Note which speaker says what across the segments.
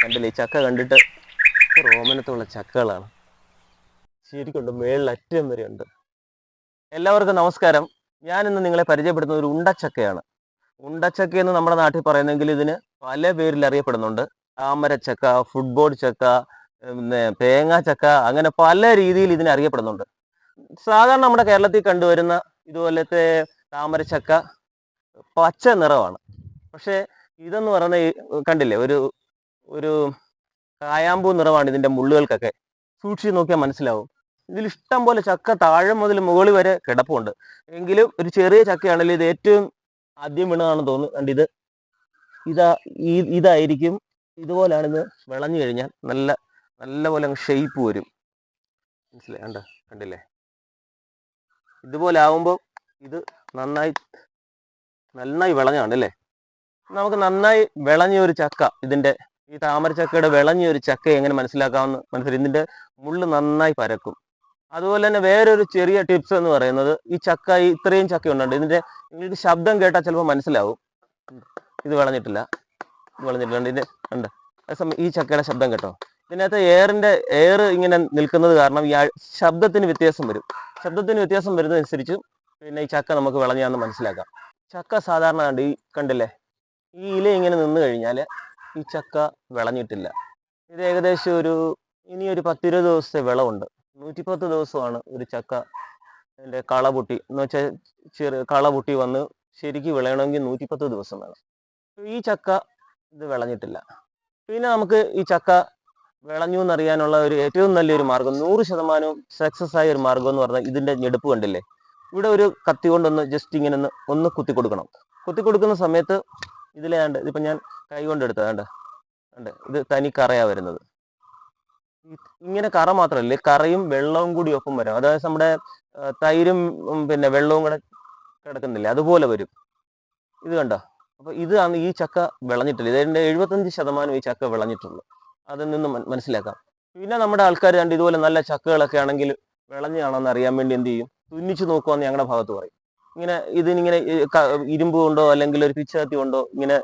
Speaker 1: കണ്ടില്ലേ, ഈ ചക്ക കണ്ടിട്ട് റോമനത്തുള്ള ചക്കകളാണ്. ശരിക്കുണ്ട്, മേളിൽ അറ്റം വരെ ഉണ്ട്. എല്ലാവർക്കും നമസ്കാരം. ഞാൻ ഇന്ന് നിങ്ങളെ പരിചയപ്പെടുത്തുന്ന ഒരു ഉണ്ടച്ചക്കയാണ്. ഉണ്ടച്ചക്ക എന്ന് നമ്മുടെ നാട്ടിൽ പറയുന്നെങ്കിൽ ഇതിന് പല പേരിൽ അറിയപ്പെടുന്നുണ്ട്. താമരച്ചക്ക, ഫുട്ബോൾ ചക്ക, പിന്നെ തേങ്ങാ ചക്ക, അങ്ങനെ പല രീതിയിൽ ഇതിനെ അറിയപ്പെടുന്നുണ്ട്. സാധാരണ നമ്മുടെ കേരളത്തിൽ കണ്ടുവരുന്ന ഇതുപോലത്തെ താമരച്ചക്ക പച്ച നിറമാണ്. പക്ഷേ ഇതെന്ന് പറയുന്ന കണ്ടില്ലേ, ഒരു ഒരു കായാമ്പൂ നിറമാണ് ഇതിന്റെ മുള്ളുകൾക്കൊക്കെ. സൂക്ഷിച്ച് നോക്കിയാൽ മനസ്സിലാവും. ഇതിൽ ഇഷ്ടം പോലെ ചക്ക താഴെ മുതൽ മുകളിൽ വരെ കിടപ്പുണ്ട്. എങ്കിലും ഒരു ചെറിയ ചക്കയാണെങ്കിൽ ഇത് ഏറ്റവും ആദ്യം വീണതാണെന്ന് തോന്നുന്നു. കണ്ട് ഇതായിരിക്കും. ഇതുപോലെയാണ് ഇത് വിളഞ്ഞു കഴിഞ്ഞാൽ നല്ല പോലെ ഷെയ്പ്പ് വരും. മനസ്സിലായി? കണ്ടില്ലേ, ഇതുപോലെ ആവുമ്പോൾ ഇത് നന്നായി വിളഞ്ഞാണ് അല്ലേ. നമുക്ക് നന്നായി വിളഞ്ഞ ഒരു ചക്ക, ഈ താമരച്ചക്കയുടെ വിളഞ്ഞ ഒരു ചക്ക എങ്ങനെ മനസ്സിലാക്കാമെന്ന് ഇതിന്റെ മുള്ള് നന്നായി പരക്കും. അതുപോലെ തന്നെ വേറൊരു ചെറിയ ടിപ്സ് എന്ന് പറയുന്നത്, ഈ ചക്ക ഇത്രയും ചക്ക ഉണ്ടുണ്ട്, നിങ്ങൾക്ക് ശബ്ദം കേട്ടാൽ ചിലപ്പോൾ മനസ്സിലാവും ഇത് വിളഞ്ഞിട്ടില്ല. ഇതിന്റെ ഉണ്ട്. അതേസമയം ഈ ചക്കയുടെ ശബ്ദം കേട്ടോ, ഇതിനകത്ത് എയർ ഇങ്ങനെ നിൽക്കുന്നത് കാരണം ഈ ശബ്ദത്തിന് വ്യത്യാസം വരും. ശബ്ദത്തിന് വ്യത്യാസം വരുന്നതനുസരിച്ച് പിന്നെ ഈ ചക്ക നമുക്ക് വിളഞ്ഞാന്ന് മനസ്സിലാക്കാം. ചക്ക സാധാരണ കണ്ടില്ലേ, ഈ ഇല ഇങ്ങനെ നിന്ന് കഴിഞ്ഞാൽ ഈ ചക്ക വിളഞ്ഞിട്ടില്ല. ഇത് ഏകദേശം ഇനിയൊരു 10-20 ദിവസത്തെ വിളവുണ്ട്. 110 ദിവസമാണ് ഒരു ചക്ക അതിൻ്റെ കളപൊട്ടി എന്ന് വെച്ചാൽ കളപൊട്ടി വന്ന് ശരിക്കും വിളയണമെങ്കിൽ 110 ദിവസം വേണം. ഈ ചക്ക ഇത് വിളഞ്ഞിട്ടില്ല. പിന്നെ നമുക്ക് ഈ ചക്ക വിളഞ്ഞു എന്നറിയാനുള്ള ഏറ്റവും നല്ലൊരു മാർഗം, 100% സക്സസ് ആയ ഒരു മാർഗം എന്ന് പറഞ്ഞാൽ ഇതിന്റെ ഞെടുപ്പ് കണ്ടില്ലേ, ഇവിടെ ഒരു കത്തി കൊണ്ടൊന്ന് ജസ്റ്റ് ഇങ്ങനെ ഒന്ന് കുത്തി കൊടുക്കണം. കുത്തി കൊടുക്കുന്ന സമയത്ത് ഇതിപ്പം ഞാൻ കൈ കൊണ്ട് എടുത്തത് ഇത് തനി കറയാ വരുന്നത്. ഇങ്ങനെ കറ മാത്രമല്ലേ, കറയും വെള്ളവും കൂടി ഒപ്പം വരും. അതായത് നമ്മുടെ തൈരും പിന്നെ വെള്ളവും കൂടെ കിടക്കുന്നില്ലേ, അതുപോലെ വരും. ഇത് കണ്ടോ. അപ്പൊ ഇതാണ് ഈ ചക്ക വിളഞ്ഞിട്ടില്ല. ഇതിന്റെ 75% ഈ ചക്ക വിളഞ്ഞിട്ടുള്ളൂ. അതിൽ നിന്ന് മനസ്സിലാക്കാം. പിന്നെ നമ്മുടെ ആൾക്കാർ ഇതുപോലെ നല്ല ചക്കകളൊക്കെ ആണെങ്കിൽ വിളഞ്ഞാണെന്ന് അറിയാൻ വേണ്ടി എന്ത് ചെയ്യും, തുന്നിച്ച് നോക്കുവാന്ന് ഞങ്ങളുടെ ഭാഗത്ത് പറയും. ഇതിനിങ്ങനെ ഇരുമ്പ് കൊണ്ടോ അല്ലെങ്കിൽ ഒരു പിച്ചാത്തി കൊണ്ടോ ഇതിനെ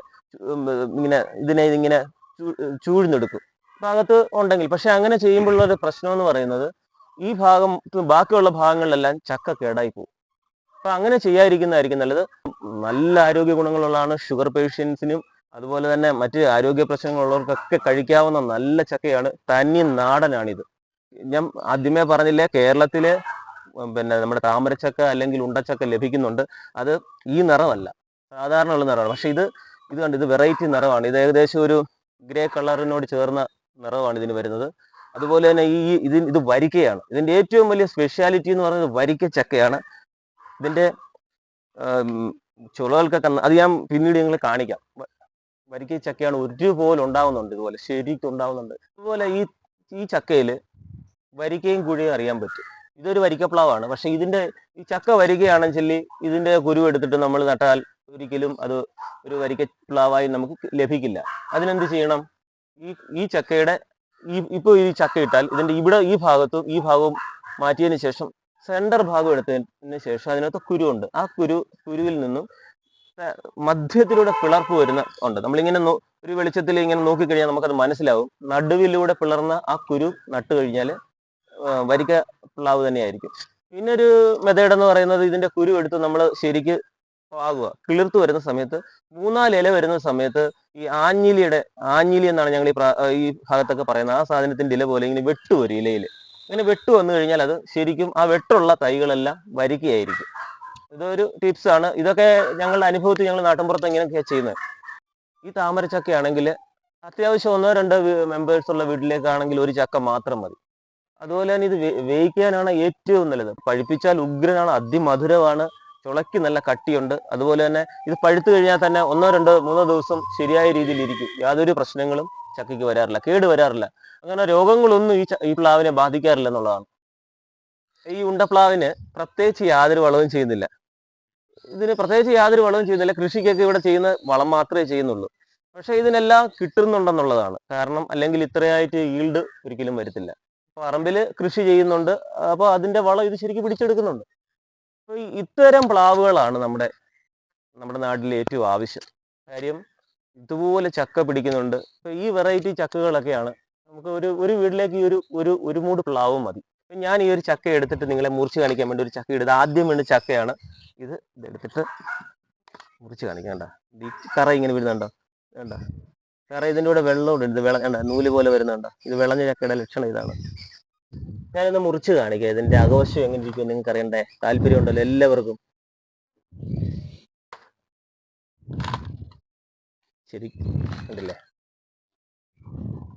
Speaker 1: ചൂഴ്ന്നെടുക്കും ഭാഗത്ത് ഉണ്ടെങ്കിൽ. പക്ഷെ അങ്ങനെ ചെയ്യുമ്പോഴുള്ള ഒരു പ്രശ്നം എന്ന് പറയുന്നത്, ഈ ബാക്കിയുള്ള ഭാഗങ്ങളിലെല്ലാം ചക്ക കേടായി പോകും. അപ്പൊ അങ്ങനെ ചെയ്യാതിരിക്കുന്നതായിരിക്കും നല്ലത്. നല്ല ആരോഗ്യ ഗുണങ്ങളുള്ളതാണ്. ഷുഗർ പേഷ്യൻസിനും അതുപോലെ തന്നെ മറ്റ് ആരോഗ്യ പ്രശ്നങ്ങളുള്ളവർക്കൊക്കെ കഴിക്കാവുന്ന നല്ല ചക്കയാണ്. തനി നാടനാണിത്. ഞാൻ ആദ്യമേ പറഞ്ഞില്ലേ, കേരളത്തില് പിന്നെ നമ്മുടെ താമരച്ചക്ക അല്ലെങ്കിൽ ഉണ്ടച്ചക്ക ലഭിക്കുന്നുണ്ട്. അത് ഈ നിറമല്ല, സാധാരണ ഉള്ള നിറമാണ്. പക്ഷെ ഇത് ഇത് വെറൈറ്റി നിറമാണ്. ഇത് ഏകദേശം ഒരു ഗ്രേ കളറിനോട് ചേർന്ന നിറമാണ് ഇതിന് വരുന്നത്. അതുപോലെ തന്നെ ഇത് വരിക്കയാണ്. ഇതിന്റെ ഏറ്റവും വലിയ സ്പെഷ്യാലിറ്റി എന്ന് പറയുന്നത് വരിക്ക ചക്കയാണ്. ഇതിന്റെ ചുളകൾക്കൊക്കെ അത് ഞാൻ പിന്നീട് നിങ്ങൾ കാണിക്കാം. വരിക്ക ചക്കയാണ് ഒരുപോലെ ഉണ്ടാവുന്നുണ്ട്, ഇതുപോലെ ശരിക്കും ഉണ്ടാവുന്നുണ്ട്. അതുപോലെ ഈ ചക്കയില് വരിക്കയും കുഴിയും അറിയാൻ പറ്റും. ഇതൊരു വരിക്കപ്ലാവാണ്. പക്ഷെ ഈ ചക്ക വരികയാണെങ്കിൽ ഇതിന്റെ കുരു എടുത്തിട്ട് നമ്മൾ നട്ടാൽ ഒരിക്കലും അത് ഒരു വരിക്കപ്ലാവായി നമുക്ക് ലഭിക്കില്ല. അതിനെന്ത് ചെയ്യണം, ഈ ചക്കയുടെ ഇപ്പോൾ ഈ ചക്ക ഇട്ടാൽ ഇതിന്റെ ഈ ഭാഗവും മാറ്റിയതിന് ശേഷം സെന്റർ ഭാഗം എടുത്തതിന് ശേഷം അതിനകത്ത് കുരുവുണ്ട്. ആ കുരുവിൽ നിന്നും മധ്യത്തിലൂടെ പിളർപ്പ് ഉണ്ട്. നമ്മളിങ്ങനെ ഒരു വെളിച്ചത്തിൽ ഇങ്ങനെ നോക്കിക്കഴിഞ്ഞാൽ നമുക്കത് മനസ്സിലാവും. നടുവിലൂടെ പിളർന്ന ആ കുരു നട്ടു കഴിഞ്ഞാൽ വരിക്ക പ്ലാവ് തന്നെയായിരിക്കും. പിന്നെ ഒരു മെത്തേഡ് എന്ന് പറയുന്നത്, ഇതിന്റെ കുരു എടുത്ത് നമ്മൾ ശരിക്ക് പാകുക. കിളിർത്ത് വരുന്ന സമയത്ത് 3-4 ഇല വരുന്ന സമയത്ത് ഈ ആഞ്ഞിലി എന്നാണ് ഞങ്ങൾ ഈ ഭാഗത്തൊക്കെ പറയുന്നത്. ആ സാധനത്തിന്റെ ഇല പോലെ ഇങ്ങനെ വെട്ടു വരും ഇലയിൽ. ഇങ്ങനെ വെട്ടു വന്നു കഴിഞ്ഞാൽ അത് ശരിക്കും ആ വെട്ടുള്ള തൈകളെല്ലാം വരിക്കയായിരിക്കും. ഇതൊരു ടിപ്സ് ആണ്. ഇതൊക്കെ ഞങ്ങളുടെ അനുഭവത്തിൽ ഞങ്ങൾ നാട്ടിൻപുറത്ത് ഇങ്ങനെയൊക്കെയാണ് ചെയ്യുന്നത്. ഈ താമരച്ചക്ക ആണെങ്കിൽ അത്യാവശ്യം 1-2 മെമ്പേഴ്സ് ഉള്ള വീട്ടിലേക്കാണെങ്കിൽ ഒരു ചക്ക മാത്രം മതി. അതുപോലെ തന്നെ ഇത് വേവിക്കാനാണ് ഏറ്റവും നല്ലത്. പഴുപ്പിച്ചാൽ ഉഗ്രനാണ്, അതിമധുരമാണ്, ചുളയ്ക്ക് നല്ല കട്ടിയുണ്ട്. അതുപോലെ തന്നെ ഇത് പഴുത്തു കഴിഞ്ഞാൽ തന്നെ 1-2-3 ദിവസം ശരിയായ രീതിയിൽ ഇരിക്കും. യാതൊരു പ്രശ്നങ്ങളും ചക്കയ്ക്ക് വരാറില്ല, കേട് വരാറില്ല. അങ്ങനെ രോഗങ്ങളൊന്നും ഈ പ്ലാവിനെ ബാധിക്കാറില്ല എന്നുള്ളതാണ്. ഈ ഉണ്ടപ്ലാവിന് പ്രത്യേകിച്ച് യാതൊരു വളവും ചെയ്യുന്നില്ല. കൃഷിക്കൊക്കെ ഇവിടെ ചെയ്യുന്ന വളം മാത്രമേ ചെയ്യുന്നുള്ളൂ. പക്ഷെ ഇതിനെല്ലാം കിട്ടുന്നുണ്ടെന്നുള്ളതാണ് കാരണം. അല്ലെങ്കിൽ ഇത്രയായിട്ട് ഈൽഡ് ഒരിക്കലും വരത്തില്ല. പറമ്പിൽ കൃഷി ചെയ്യുന്നുണ്ട്, അപ്പോൾ അതിന്റെ വളം ഇത് ശരിക്കും പിടിച്ചെടുക്കുന്നുണ്ട്. അപ്പോൾ ഇത്തരം പ്ലാവുകളാണ് നമ്മുടെ നാട്ടിൽ ഏറ്റവും ആവശ്യം. കാര്യം ഇതുപോലെ ചക്ക പിടിക്കുന്നുണ്ട്. ഇപ്പൊ ഈ വെറൈറ്റി ചക്കകളൊക്കെയാണ് നമുക്ക് ഒരു വീട്ടിലേക്ക് ഈ ഒരു മൂട് പ്ലാവും മതി. ഞാൻ ഈ ഒരു ചക്ക എടുത്തിട്ട് നിങ്ങളെ മുറിച്ച് കാണിക്കാൻ വേണ്ടി ഒരു ചക്ക എടുത്ത് ആദ്യം വേണ്ട ചക്കയാണ് ഇതെടുത്തിട്ട് മുറിച്ച് കാണിക്കണ്ട. ഈ കറ ഇങ്ങനെ വരുന്നുണ്ടോ? വേണ്ട കറ ഇതിൻ്റെ കൂടെ വെള്ളമുണ്ട്. ഇത് കണ്ട നൂല് പോലെ വരുന്നുണ്ടോ? ഇത് വിളഞ്ഞ ചക്കയുടെ ലക്ഷണം ഇതാണ്. ഞാനിന്ന് മുറിച്ച് കാണിക്കാം. ഇതിന്റെ അകവശം എങ്ങനെ ഇരിക്കും നിങ്ങൾക്ക് അറിയണ്ടേ? താല്പര്യം ഉണ്ടല്ലോ എല്ലാവർക്കും. ശരി കണ്ടില്ലേ,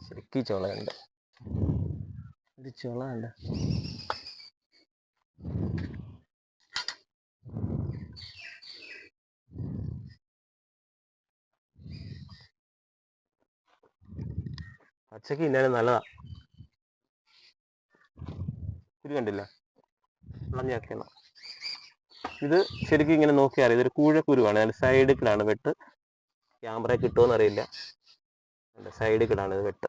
Speaker 1: ശരിക്കും ചുളയുണ്ട്. ഇത് ചുളയുണ്ട്. പച്ചക്ക് ഇന്നാലും നല്ലതാ. ഇത് കണ്ടില്ല, വിളഞ്ഞൊക്കെയാണ്. ഇത് ശരിക്കും ഇങ്ങനെ നോക്കിയാൽ ഇതൊരു കൂഴക്കുരുവാണ്. അതിന്റെ സൈഡിലാണ് വെട്ട്. ക്യാമറ കിട്ടുമോന്ന് അറിയില്ല. സൈഡിലാണ് ഇത് വെട്ട്.